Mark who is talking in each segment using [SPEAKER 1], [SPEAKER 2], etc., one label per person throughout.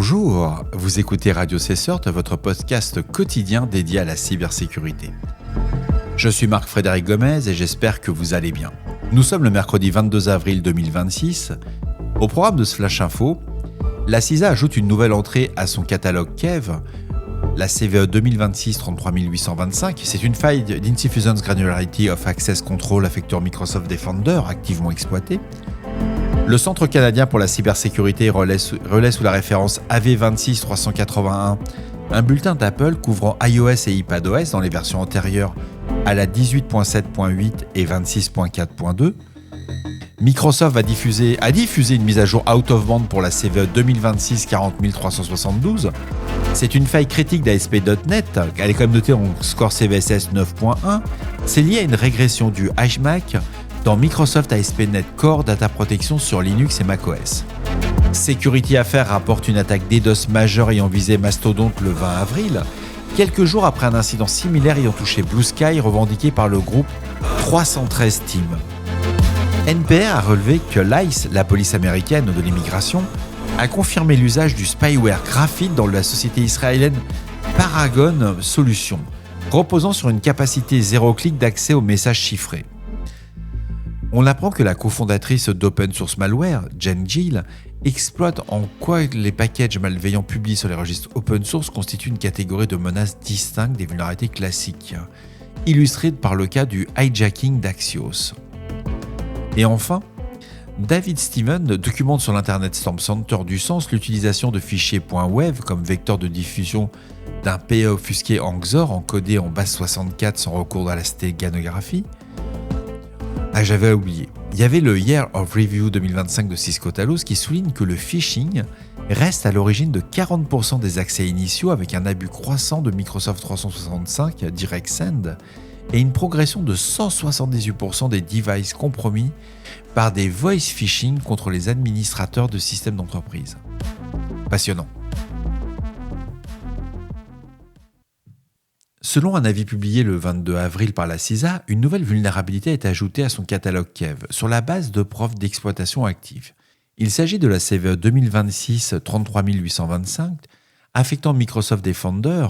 [SPEAKER 1] Bonjour, vous écoutez Radio CSERT, votre podcast quotidien dédié à la cybersécurité. Je suis Marc-Frédéric Gomez et j'espère que vous allez bien. Nous sommes le mercredi 22 avril 2026. Au programme de Flash Info, la CISA ajoute une nouvelle entrée à son catalogue KEV, la CVE 2026-33825. C'est une faille d'Insufficient Granularity of Access Control affectant Microsoft Defender activement exploitée. Le Centre canadien pour la cybersécurité relaie sous la référence AV26381 un bulletin d'Apple couvrant iOS et iPadOS dans les versions antérieures à la 18.7.8 et 26.4.2. Microsoft a diffusé une mise à jour out of band pour la CVE 2026-40372. C'est une faille critique d'ASP.NET, elle est quand même notée en score CVSS 9.1. C'est lié à une régression du HMAC dans Microsoft ASP.NET Core Data Protection sur Linux et macOS. Security Affair rapporte une attaque DDoS majeure ayant visé Mastodon le 20 avril, quelques jours après un incident similaire ayant touché Blue Sky revendiqué par le groupe 313 Team. NPR a relevé que l'ICE, la police américaine de l'immigration, a confirmé l'usage du spyware Graphite dans la société israélienne Paragon Solutions, reposant sur une capacité zéro-clic d'accès aux messages chiffrés. On apprend que la cofondatrice d'Open Source Malware, Jen Gill, exploite en quoi les packages malveillants publiés sur les registres open source constituent une catégorie de menaces distinctes des vulnérabilités classiques, illustrée par le cas du hijacking d'Axios. Et enfin, David Stevens documente sur l'Internet Storm Center du sens l'utilisation de fichiers .wav comme vecteur de diffusion d'un PE offusqué en XOR encodé en base 64 sans recours à la stéganographie. Ah, j'avais oublié. Il y avait le Year of Review 2025 de Cisco Talos qui souligne que le phishing reste à l'origine de 40% des accès initiaux avec un abus croissant de Microsoft 365 Direct Send et une progression de 178% des devices compromis par des voice phishing contre les administrateurs de systèmes d'entreprise. Passionnant. Selon un avis publié le 22 avril par la CISA, une nouvelle vulnérabilité est ajoutée à son catalogue KEV sur la base de preuves d'exploitation actives. Il s'agit de la CVE 2026-33825 affectant Microsoft Defender.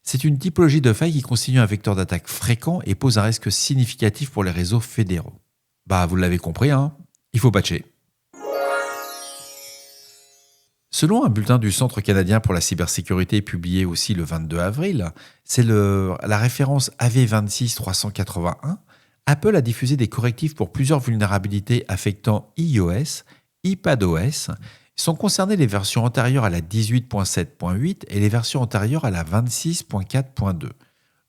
[SPEAKER 1] C'est une typologie de faille qui constitue un vecteur d'attaque fréquent et pose un risque significatif pour les réseaux fédéraux. Vous l'avez compris, il faut patcher. Selon un bulletin du Centre canadien pour la cybersécurité publié aussi le 22 avril, c'est la référence AV26381, Apple a diffusé des correctifs pour plusieurs vulnérabilités affectant iOS, iPadOS. Sont concernées les versions antérieures à la 18.7.8 et les versions antérieures à la 26.4.2.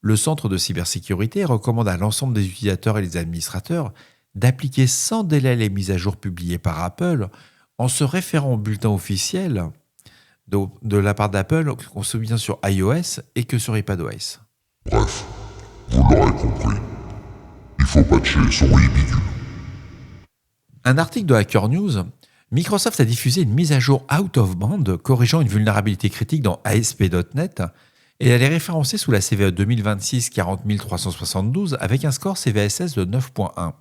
[SPEAKER 1] Le Centre de cybersécurité recommande à l'ensemble des utilisateurs et des administrateurs d'appliquer sans délai les mises à jour publiées par Apple en se référant au bulletin officiel de la part d'Apple qu'on se bien sur iOS et que sur iPadOS.
[SPEAKER 2] Bref, vous l'aurez compris, il faut patcher son bidule.
[SPEAKER 1] Un article de Hacker News, Microsoft a diffusé une mise à jour out of band corrigeant une vulnérabilité critique dans ASP.NET et elle est référencée sous la CVE 2026-40372 avec un score CVSS de 9.1.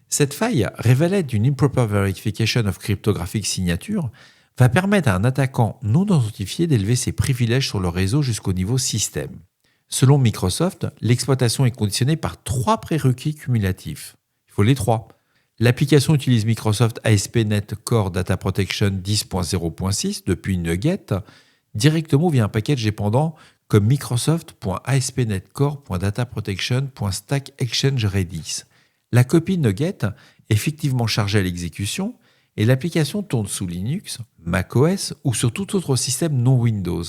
[SPEAKER 1] Cette faille, révélée d'une improper verification of cryptographic signature, va permettre à un attaquant non identifié d'élever ses privilèges sur le réseau jusqu'au niveau système. Selon Microsoft, l'exploitation est conditionnée par 3 prérequis cumulatifs. Il faut les 3. L'application utilise Microsoft ASP.NET Core Data Protection 10.0.6 depuis une NuGet, directement via un package dépendant comme Microsoft.ASP.NET Core.DataProtection.StackExchange La copie NuGet est fictivement chargée à l'exécution et l'application tourne sous Linux, macOS ou sur tout autre système non Windows.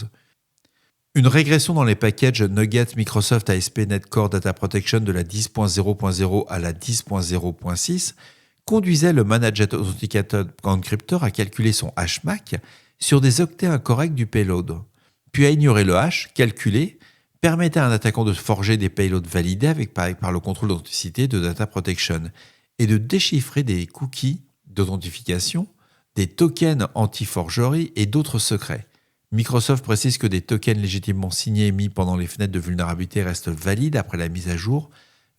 [SPEAKER 1] Une régression dans les packages NuGet Microsoft ASP.NET Core Data Protection de la 10.0.0 à la 10.0.6 conduisait le Managed Authenticated Encryptor à calculer son HMAC sur des octets incorrects du payload, puis à ignorer le hash calculé permettait à un attaquant de forger des payloads validés par le contrôle d'authenticité de Data Protection et de déchiffrer des cookies d'authentification, des tokens anti-forgerie et d'autres secrets. Microsoft précise que des tokens légitimement signés et mis pendant les fenêtres de vulnérabilité restent valides après la mise à jour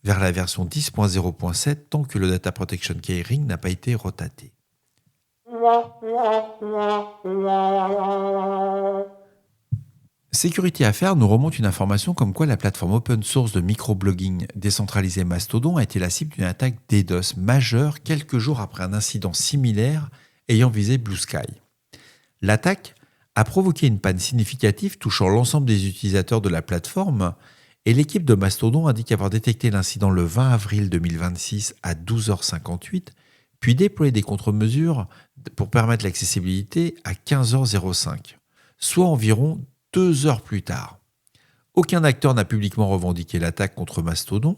[SPEAKER 1] vers la version 10.0.7 tant que le Data Protection Keyring n'a pas été rotaté. Sécurité Affaires nous remonte une information comme quoi la plateforme open source de microblogging décentralisée Mastodon a été la cible d'une attaque DDoS majeure quelques jours après un incident similaire ayant visé Blue Sky. L'attaque a provoqué une panne significative touchant l'ensemble des utilisateurs de la plateforme et l'équipe de Mastodon indique avoir détecté l'incident le 20 avril 2026 à 12h58, puis déployé des contre-mesures pour permettre l'accessibilité à 15h05, soit environ 2 heures plus tard. Aucun acteur n'a publiquement revendiqué l'attaque contre Mastodon,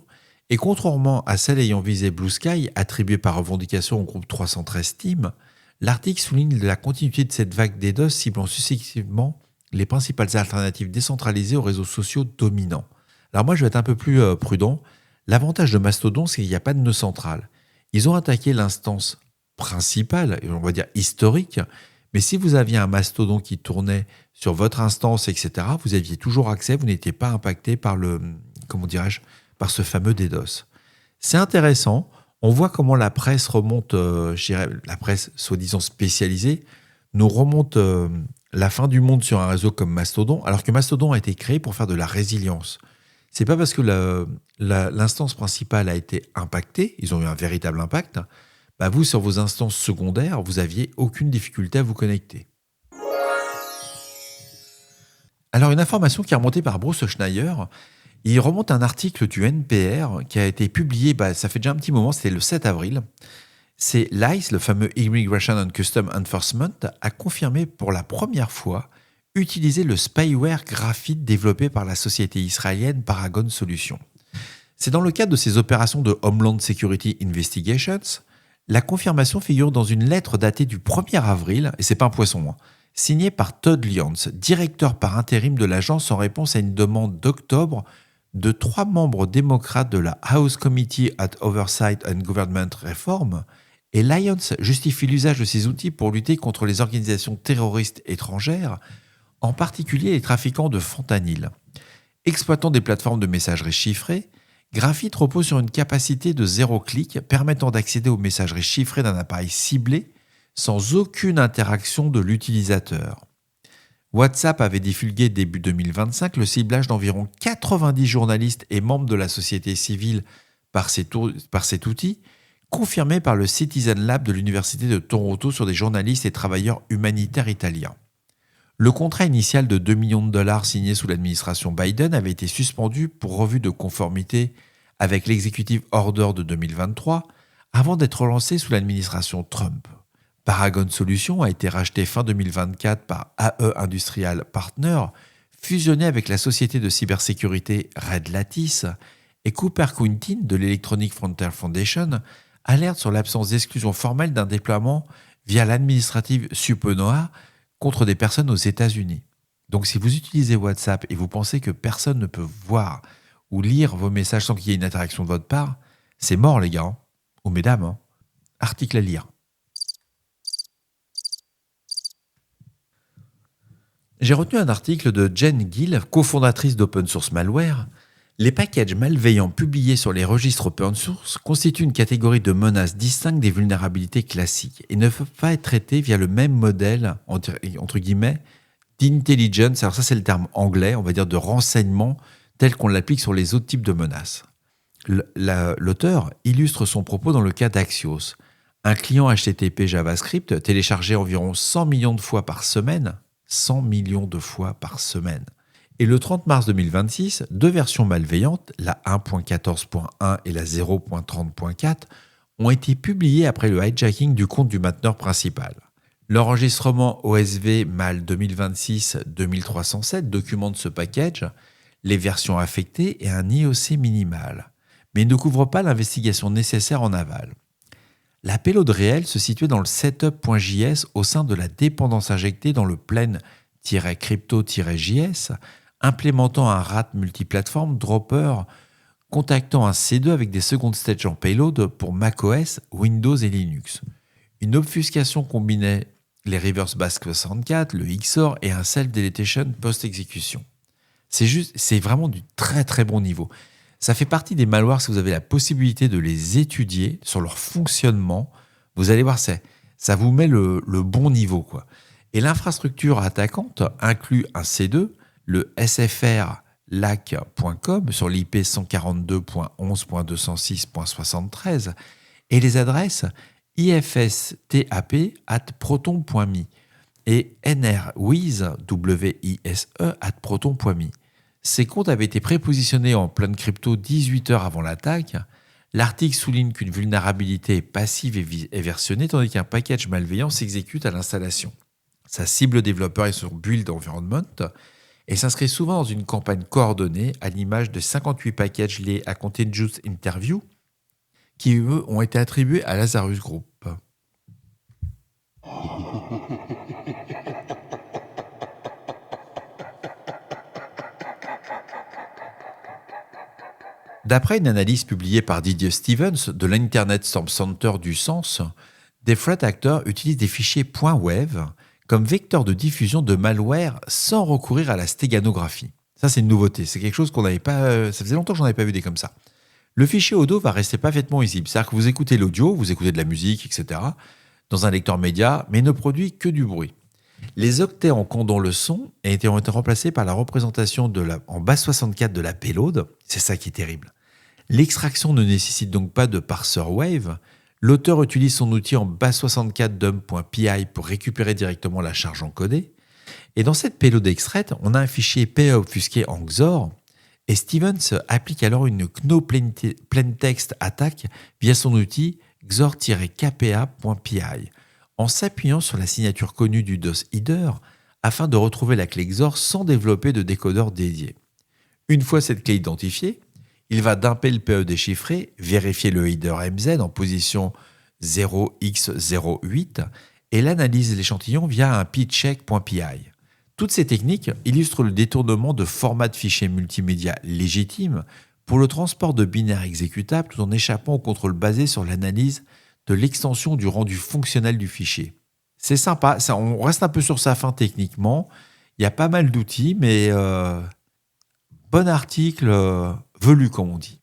[SPEAKER 1] et contrairement à celle ayant visé Blue Sky, attribuée par revendication au groupe 313 Team, l'article souligne la continuité de cette vague DDoS ciblant successivement les principales alternatives décentralisées aux réseaux sociaux dominants. Alors moi, je vais être un peu plus prudent. L'avantage de Mastodon, c'est qu'il n'y a pas de nœud central. Ils ont attaqué l'instance principale, et on va dire historique, mais si vous aviez un Mastodon qui tournait sur votre instance, etc., vous aviez toujours accès, vous n'étiez pas impacté par par ce fameux DDoS. C'est intéressant, on voit comment la presse remonte, la presse soi-disant spécialisée, nous remonte la fin du monde sur un réseau comme Mastodon, alors que Mastodon a été créé pour faire de la résilience. C'est pas parce que l'instance principale a été impactée, ils ont eu un véritable impact, vous, sur vos instances secondaires, vous n'aviez aucune difficulté à vous connecter. Alors, une information qui est remontée par Bruce Schneier, il remonte un article du NPR qui a été publié, ça fait déjà un petit moment, c'était le 7 avril. C'est l'ICE, le fameux Immigration and Customs Enforcement, a confirmé pour la première fois utiliser le spyware graphite développé par la société israélienne Paragon Solutions. C'est dans le cadre de ces opérations de Homeland Security Investigations. La confirmation figure dans une lettre datée du 1er avril, et c'est pas un poisson, signée par Todd Lyons, directeur par intérim de l'agence en réponse à une demande d'octobre de 3 membres démocrates de la House Committee at Oversight and Government Reform, et Lyons justifie l'usage de ces outils pour lutter contre les organisations terroristes étrangères, en particulier les trafiquants de fentanyl. Exploitant des plateformes de messagerie chiffrées, Graphite repose sur une capacité de 0 clic permettant d'accéder aux messageries chiffrées d'un appareil ciblé sans aucune interaction de l'utilisateur. WhatsApp avait divulgué début 2025 le ciblage d'environ 90 journalistes et membres de la société civile par cet outil, confirmé par le Citizen Lab de l'Université de Toronto sur des journalistes et travailleurs humanitaires italiens. Le contrat initial de 2 millions de dollars signé sous l'administration Biden avait été suspendu pour revue de conformité avec l'Executive Order de 2023 avant d'être relancé sous l'administration Trump. Paragon Solutions a été racheté fin 2024 par AE Industrial Partners, fusionné avec la société de cybersécurité Red Lattice, et Cooper Quintin de l'Electronic Frontier Foundation alerte sur l'absence d'exclusion formelle d'un déploiement via l'administrative Supenoa contre des personnes aux États-Unis. Donc si vous utilisez WhatsApp et vous pensez que personne ne peut voir ou lire vos messages sans qu'il y ait une interaction de votre part, c'est mort les gars, ou mesdames. Article à lire. J'ai retenu un article de Jen Gill, cofondatrice d'Open Source Malware. Les packages malveillants publiés sur les registres open source constituent une catégorie de menaces distincte des vulnérabilités classiques et ne peuvent pas être traités via le même modèle, entre guillemets, d'intelligence, alors ça c'est le terme anglais, on va dire de renseignement, tel qu'on l'applique sur les autres types de menaces. L'auteur illustre son propos dans le cas d'Axios, un client HTTP JavaScript téléchargé environ 100 millions de fois par semaine, 100 millions de fois par semaine. Et le 30 mars 2026, 2 versions malveillantes, la 1.14.1 et la 0.30.4, ont été publiées après le hijacking du compte du mainteneur principal. L'enregistrement OSV MAL 2026-2307 documente ce package, les versions affectées et un IOC minimal, mais ne couvre pas l'investigation nécessaire en aval. La payload réelle se situait dans le setup.js au sein de la dépendance injectée dans le plain-crypto-js, implémentant un RAT multiplateforme dropper contactant un C2 avec des second stage en payload pour macOS, Windows et Linux. Une obfuscation combinait les reverse bash 64, le XOR et un self-deletion post-exécution. C'est vraiment du très très bon niveau. Ça fait partie des malwares, si vous avez la possibilité de les étudier sur leur fonctionnement, vous allez voir, ça vous met le bon niveau, quoi. Et l'infrastructure attaquante inclut un C2 le sfrlac.com sur l'IP 142.11.206.73 et les adresses ifstap@proton.me et nrwise@proton.me. Ces comptes avaient été prépositionnés en pleine crypto 18 heures avant l'attaque. L'article souligne qu'une vulnérabilité est passive et versionnée, tandis qu'un package malveillant s'exécute à l'installation. Ça cible le développeur et son build environment et s'inscrit souvent dans une campagne coordonnée à l'image de 58 packages liés à Contagious Interview qui, eux, ont été attribués à Lazarus Group. D'après une analyse publiée par Didier Stevens de l'Internet Storm Center du Sens, des threat actors utilisent des fichiers .wav comme vecteur de diffusion de malware sans recourir à la stéganographie. Ça, c'est une nouveauté. C'est quelque chose qu'on n'avait pas... Ça faisait longtemps que j'en avais pas vu des comme ça. Le fichier audio va rester parfaitement visible. C'est-à-dire que vous écoutez l'audio, vous écoutez de la musique, etc., dans un lecteur média, mais ne produit que du bruit. Les octets encodant le son ont été remplacés par la représentation en base 64 de la payload. C'est ça qui est terrible. L'extraction ne nécessite donc pas de parseur wave. L'auteur utilise son outil en base 64 dump.py pour récupérer directement la charge encodée. Et dans cette payload extraite, on a un fichier PA obfusqué en XOR. Et Stevens applique alors une GNU plaintext attack via son outil XOR-kpa.py en s'appuyant sur la signature connue du DOS header afin de retrouver la clé XOR sans développer de décodeur dédié. Une fois cette clé identifiée, il va dumper le PE déchiffré, vérifier le header MZ en position 0x08 et l'analyse l'échantillon via un pitcheck.py. Toutes ces techniques illustrent le détournement de formats de fichiers multimédia légitimes pour le transport de binaires exécutables tout en échappant au contrôle basé sur l'analyse de l'extension du rendu fonctionnel du fichier. C'est sympa, on reste un peu sur sa fin techniquement. Il y a pas mal d'outils, mais bon article velu, comme on dit.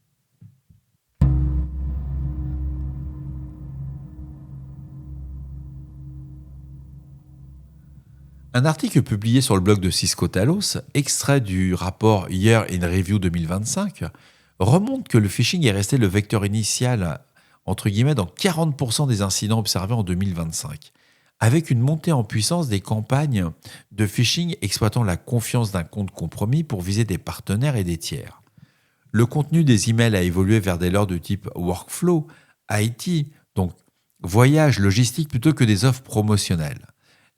[SPEAKER 1] Un article publié sur le blog de Cisco Talos, extrait du rapport Year in Review 2025, remonte que le phishing est resté le vecteur initial entre guillemets dans 40% des incidents observés en 2025, avec une montée en puissance des campagnes de phishing exploitant la confiance d'un compte compromis pour viser des partenaires et des tiers. Le contenu des emails a évolué vers des leurs de type workflow, IT, donc voyage, logistique plutôt que des offres promotionnelles.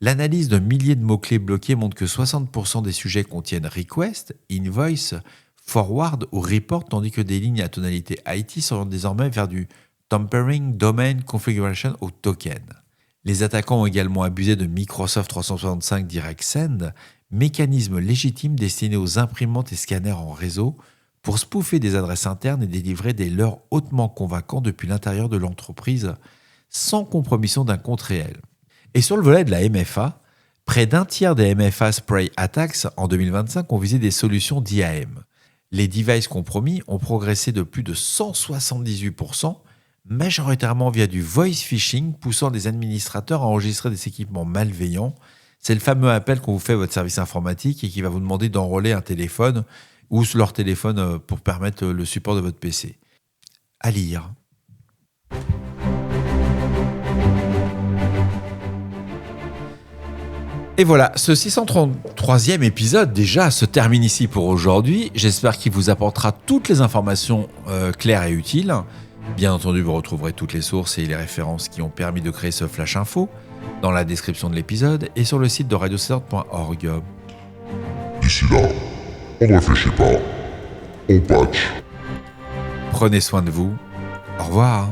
[SPEAKER 1] L'analyse de milliers de mots-clés bloqués montre que 60% des sujets contiennent request, invoice, forward ou report, tandis que des lignes à tonalité IT s'orientent désormais vers du tampering, domain, configuration ou token. Les attaquants ont également abusé de Microsoft 365 Direct Send, mécanisme légitime destiné aux imprimantes et scanners en réseau pour spoofer des adresses internes et délivrer des leurres hautement convaincants depuis l'intérieur de l'entreprise sans compromission d'un compte réel. Et sur le volet de la MFA, près d'un tiers des MFA Spray Attacks en 2025 ont visé des solutions d'IAM. Les devices compromis ont progressé de plus de 178%, majoritairement via du voice phishing, poussant des administrateurs à enregistrer des équipements malveillants. C'est le fameux appel qu'on vous fait à votre service informatique et qui va vous demander d'enrôler un téléphone ou leur téléphone pour permettre le support de votre PC. À lire. Et voilà, ce 633e épisode déjà se termine ici pour aujourd'hui. J'espère qu'il vous apportera toutes les informations claires et utiles. Bien entendu, vous retrouverez toutes les sources et les références qui ont permis de créer ce Flash Info dans la description de l'épisode et sur le site de radiocert.org.
[SPEAKER 2] D'ici là, on ne réfléchit pas, on patch.
[SPEAKER 1] Prenez soin de vous. Au revoir.